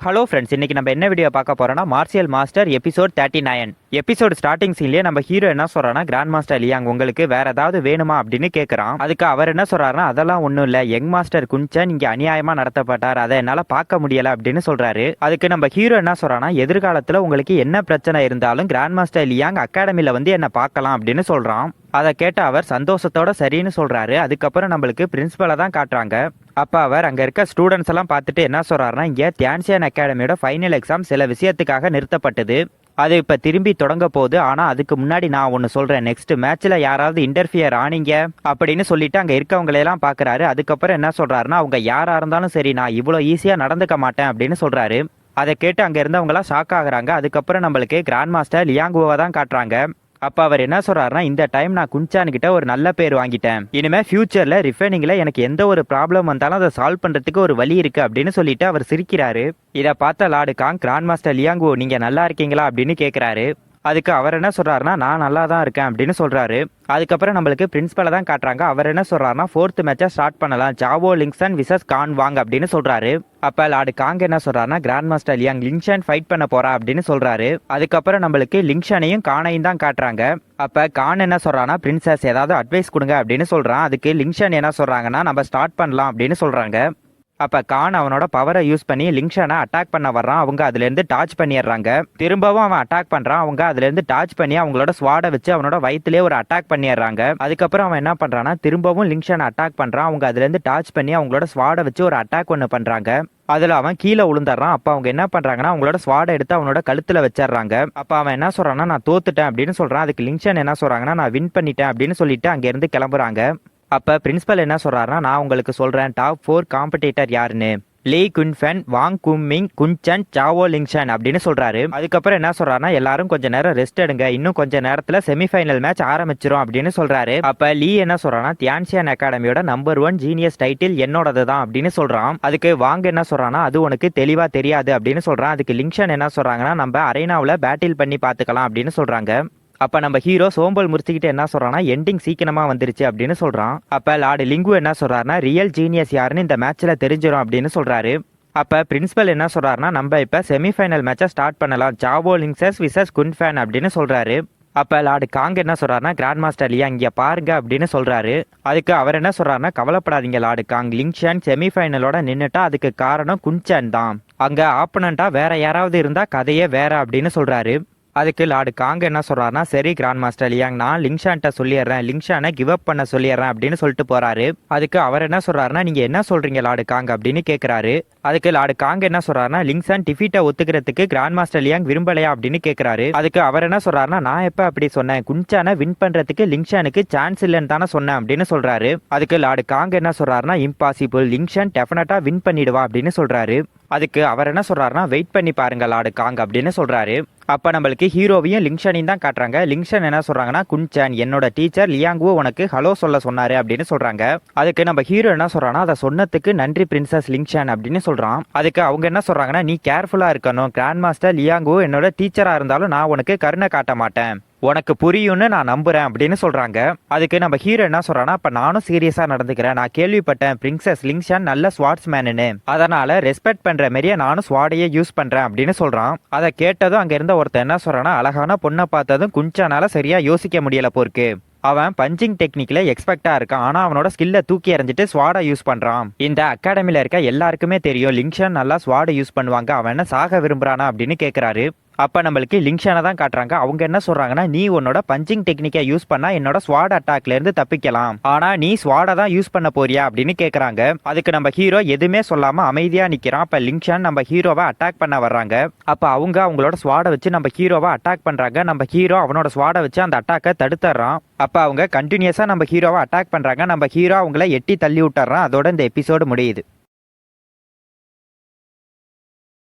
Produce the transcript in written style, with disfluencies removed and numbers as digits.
Hello friends, இன்னைக்கு நம்ம என்ன வீடியோ பார்க்க போறோம்னா martial master episode 39. Episode starting சீன்லயே நம்ம ஹீரோ என்ன சொல்றானா, கிராண்ட் மாஸ்டர் லியாங் உங்களுக்கு வேற ஏதாவது வேணுமா அப்படின்னு கேட்கறான். அதுக்கு அவர் என்ன சொல்றாருன்னா, அதெல்லாம் ஒன்றும் இல்லை, யங் மாஸ்டர் குன்சன் இங்க அநியாயமா நடத்தப்பட்டார், அதை என்னால பார்க்க முடியல அப்படின்னு சொல்றாரு. அதுக்கு நம்ம ஹீரோ என்ன சொல்றானா, எதிர்காலத்துல உங்களுக்கு என்ன பிரச்சனை இருந்தாலும் கிராண்ட் மாஸ்டர் லியாங் அகாடமில வந்து என்ன பார்க்கலாம் அப்படின்னு சொல்றான். அதை கேட்ட அவர் சந்தோஷத்தோட சரின்னு சொல்றாரு. அதுக்கப்புறம் நம்மளுக்கு பிரின்சிபலை தான் காட்டுறாங்க. அப்ப அவர் அங்க இருக்க ஸ்டூடெண்ட்ஸ் எல்லாம் பார்த்துட்டு என்ன சொல்றாருன்னா, இங்க தியான்சியன் அகாடமியோட ஃபைனல் எக்ஸாம் சில விஷயத்துக்காக நிறுத்தப்பட்டது, அது இப்ப திரும்பி தொடங்க போகுது. ஆனா அதுக்கு முன்னாடி நான் ஒன்னு சொல்றேன், நெக்ஸ்ட் மேட்ச்ல யாராவது இன்டர்ஃபியர் ஆனீங்க அப்படின்னு சொல்லிட்டு அங்க இருக்கவங்களையெல்லாம் பாக்குறாரு. அதுக்கப்புறம் என்ன சொல்றாருன்னா, அவங்க யாரா இருந்தாலும் சரி, நான் இவ்வளவு ஈஸியா நடந்துக்க மாட்டேன் அப்படின்னு சொல்றாரு. அதை கேட்டு அங்க இருந்தவங்களாம் ஷாக் ஆகுறாங்க. அதுக்கப்புறம் நம்மளுக்கு கிராண்ட் மாஸ்டர் லியாங்குவை தான் காட்டுறாங்க. அப்ப அவர் என்ன சொல்றாருன்னா, இந்த டைம் நான் குன்சான் கிட்ட ஒரு நல்ல பேர் வாங்கிட்டேன், இனிமே ஃபியூச்சர்ல ரிஃபைனிங்ல எனக்கு எந்த ஒரு ப்ராப்ளம் வந்தாலும் அதை சால்வ் பண்றதுக்கு ஒரு வழி இருக்கு அப்படின்னு சொல்லிட்டு அவர் சிரிக்கிறாரு. இதை பார்த்த லார்டு காங், கிராண்ட் மாஸ்டர் லியாங்கோ நீங்க நல்லா இருக்கீங்களா அப்படின்னு கேட்கிறாரு. அதுக்கு அவர் என்ன சொல்றாருன்னா, நான் நல்லா தான் இருக்கேன் அப்படின்னு சொல்றாரு. அதுக்கப்புறம் நம்மளுக்கு பிரின்சிபலை தான் காட்டுறாங்க. அவர் என்ன சொல்றாருன்னா, 4th மேட்சை ஸ்டார்ட் பண்ணலாம், ஜாவோ லிங்சன் விசஸ் கான் வாங் அப்படின்னு சொல்றாரு. அப்ப லார்டு காங் என்ன சொல்றாருன்னா, கிராண்ட் மாஸ்டர் லியாங் லிங்ஷன் ஃபைட் பண்ண போறா அப்படின்னு சொல்றாரு. அதுக்கப்புறம் நம்மளுக்கு லிங்ஷனையும் கானையும் தான் காட்டுறாங்க. அப்ப கான் என்ன சொல்றான்னா, பிரின்சஸ் ஏதாவது அட்வைஸ் கொடுங்க அப்படின்னு சொல்றான். அதுக்கு லிங்ஷன் என்ன சொல்றாங்கன்னா, நம்ம ஸ்டார்ட் பண்ணலாம் அப்படின்னு சொல்றாங்க. அப்ப கான் அவனோட பவரை யூஸ் பண்ணி லிங்ஷனை அட்டாக் பண்ண வர்றான். அவங்க அதுல இருந்து டாச் பண்ணிடுறாங்க. திரும்பவும் அவன் அட்டாக் பண்றான். அவங்க அதுல இருந்து டாச் பண்ணி அவங்களோட ஸ்வாடை வச்சு அவனோட வயிற்றுலேயே ஒரு அட்டாக் பண்ணிடுறாங்க. அதுக்கப்புறம் அவன் என்ன பண்றான்னா, திரும்பவும் லிங்ஷனை அட்டாக் பண்றான். அவங்க அதுல இருந்து டாச் பண்ணி அவங்களோட ஸ்வாடை வச்சு ஒரு அட்டாக் ஒன்று பண்றாங்க. அதுல அவன் கீழே விழுந்துடுறான். அப்ப அவங்க என்ன பண்றாங்கன்னா, அவங்களோட ஸ்வாடை எடுத்து அவனோட கழுத்துல வச்சிடறாங்க. அப்ப அவன் என்ன சொல்றான்னா, நான் தோத்துட்டேன் அப்படின்னு சொல்றான். அதுக்கு லிங்ஷன் என்ன சொல்றாங்கன்னா, நான் வின் பண்ணிட்டேன் அப்படின்னு சொல்லிட்டு அங்க இருந்து கிளம்புறாங்க. அப்ப பிரின்சிபல் என்ன சொல்றாருன்னா, நான் உங்களுக்கு சொல்றேன் டாப் 4 காம்படிட்டர் யாருன்னு, லீ குன்ஃபென், வாங் கும்மிங், குன்சன், சாவோ லிங்ஷன் அப்படின்னு சொல்றாரு. அதுக்கப்புறம் என்ன சொல்றாருன்னா, எல்லாரும் கொஞ்ச நேரம் ரெஸ்ட் எடுங்க, இன்னும் கொஞ்ச நேரத்துல செமிஃபைனல் மேட்ச் ஆரம்பிச்சிரும் அப்படின்னு சொல்றாரு. அப்ப லீ என்ன சொல்றான்னா, தியான்சியன் அகாடமியோட நம்பர் 1 ஜீனியஸ் டைட்டில் என்னோடது தான் அப்படின்னு சொல்றான். அதுக்கு வாங் என்ன சொல்றான்னா, அது உனக்கு தெளிவா தெரியாது அப்படின்னு சொல்றான். அதுக்கு லிங்ஷன் என்ன சொல்றாங்கன்னா, நம்ம அரேனாவில் பேட்டில் பண்ணி பாத்துக்கலாம் அப்படின்னு சொல்றாங்க. அப்ப நம்ம ஹீரோ சோம்பல் முடிச்சுக்கிட்டு என்ன சொல்றான்னா, எண்டிங் சீக்கிரமா வந்துருச்சு அப்படின்னு சொல்றான். அப்ப லார்டு லிங்கு என்ன சொல்றாருன்னா, ரியல் ஜீனியஸ் யாருன்னு இந்த மேட்ச்ல தெரிஞ்சிடும் அப்படின்னு சொல்றாரு. அப்ப பிரின்சிபல் என்ன சொல்றாருன்னா, நம்ம இப்ப செமிஃபைனல் மேட்சை ஸ்டார்ட் பண்ணலாம், ஜாவோ லிங்சஸ் விசஸ் குன்ஃபேன் அப்படின்னு சொல்றாரு. அப்ப லார்டு காங் என்ன சொல்றாருன்னா, கிராண்ட் மாஸ்டர் லியா இங்க பாருங்க அப்படின்னு சொல்றாரு. அதுக்கு அவர் என்ன சொல்றாருன்னா, கவலைப்படாதீங்க லார்டு காங், லிங்ஷன் செமிஃபைனலோட நின்னுட்டா அதுக்கு காரணம் குன்சன் தான், அங்க ஆப்பனண்டா வேற யாராவது இருந்தா கதையே வேற அப்படின்னு சொல்றாரு. அதுக்கு லார்டு காங் என்ன சொல்றாருன்னா, சரி கிராண்ட் மாஸ்டர் லியாங், நான் லிங்ஷான்ட்ட சொல்லிடுறேன், லிங்ஷானை கிவ் அப் பண்ண சொல்லிடுறேன் அப்படின்னு சொல்லிட்டு போறாரு. அதுக்கு அவர் என்ன சொல்றாருன்னா, நீங்க என்ன சொல்றீங்க லார்டு காங் அப்படின்னு கேட்கிறாரு. அதுக்கு லார்டு காங் என்ன சொல்றாருன்னா, லிங்ஷான் டிஃபீட்டை ஒத்துக்கிறதுக்கு கிராண்ட் மாஸ்டர் லியாங் விரும்பலையா அப்படின்னு கேட்கிறாரு. அதுக்கு அவர் என்ன சொல்றாருன்னா, நான் எப்ப அப்படி சொன்னேன், குன்சானை வின் பண்றதுக்கு லிங்ஷானுக்கு சான்ஸ் இல்லைன்னு தானே சொன்னேன் அப்படின்னு சொல்றாரு. அதுக்கு லார்டு காங் என்ன சொல்றாருன்னா, இம்பாசிபிள், லிங்ஷான் டெஃபினட்டா வின் பண்ணிடுவா அப்படின்னு சொல்றாரு. அதுக்கு அவர் என்ன சொல்றாருன்னா, வெயிட் பண்ணி பாருங்க லார்டு காங் அப்படின்னு சொல்றாரு. அப்ப நம்மளுக்கு ஹீரோவையும் லிங்ஷனையும் தான் காட்டுறாங்க. லிங்ஷன் என்ன சொல்றாங்கன்னா, குன்சன் என்னோட டீச்சர் லியாங்கு உனக்கு ஹலோ சொல்ல சொன்னாரு அப்படின்னு சொல்றாங்க. அதுக்கு நம்ம ஹீரோ என்ன சொல்றான்னா, அதை சொன்னதுக்கு நன்றி பிரின்சஸ் லிங்ஷன் அப்படின்னு சொல்றான். அதுக்கு அவங்க என்ன சொல்றாங்கன்னா, நீ கேர்ஃபுல்லா இருக்கணும், கிராண்ட் மாஸ்டர் லியாங்கு என்னோட டீச்சரா இருந்தாலும் நான் உனக்கு கருணை காட்ட மாட்டேன், உனக்கு புரியும்னு நான் நம்புறேன் அப்படின்னு சொல்றாங்க. அதுக்கு நம்ம ஹீரோ என்ன சொல்றான்னா, அப்ப நானும் சீரியஸா நடந்துக்கிறேன், நான் கேள்விப்பட்டேன் பிரின்சஸ் லிங்ஷன் நல்ல ஸ்வாட்ஸ்மேனு, அதனால ரெஸ்பெக்ட் பண்ற மாதிரியே நானும் ஸ்வாடையே யூஸ் பண்றேன் அப்படின்னு சொல்றான். அதை கேட்டதும் அங்க இருந்த ஒருத்தர் என்ன சொல்றான்னா, அழகான பொண்ணை பார்த்ததும் குன்சானால சரியா யோசிக்க முடியல போருக்கு, அவன் பஞ்சிங் டெக்னிக்ல எக்ஸ்பெக்டா இருக்கான், ஆனா அவனோட ஸ்கில்ல தூக்கி எறிஞ்சிட்டு ஸ்வாடை யூஸ் பண்றான். இந்த அகாடமில இருக்க எல்லாருக்குமே தெரியும் லிங்ஷன் நல்லா ஸ்வாடை யூஸ் பண்ணுவாங்க, அவன் என்ன சாக விரும்புறானா அப்படின்னு கேட்கிறாரு. அப்ப நம்மளுக்கு லிங்ஷனை தான் காட்டுறாங்க. அவங்க என்ன சொல்றாங்கன்னா, நீ உன்னோட பஞ்சிங் டெக்னிக்கை யூஸ் பண்ணா என்னோட ஸ்வாட் அட்டாக்ல இருந்து தப்பிக்கலாம், ஆனா நீ ஸ்வாடை தான் யூஸ் பண்ண போறியா அப்படின்னு கேக்குறாங்க. அதுக்கு நம்ம ஹீரோ எதுவுமே சொல்லாம அமைதியா நிக்கிறான். அப்ப லிங்ஷன் நம்ம ஹீரோவை அட்டாக் பண்ண வர்றாங்க. அப்ப அவங்க அவங்களோட ஸ்வாடை வச்சு நம்ம ஹீரோவை அட்டாக் பண்றாங்க. நம்ம ஹீரோ அவனோட ஸ்வாடை வச்சு அந்த அட்டாக்கை தடுத்துறான். அப்ப அவங்க கண்டினியூஸா நம்ம ஹீரோவை அட்டாக் பண்றாங்க. நம்ம ஹீரோ அவங்கள எட்டி தள்ளி விட்டுறான். அதோட இந்த எபிசோடு முடியுது.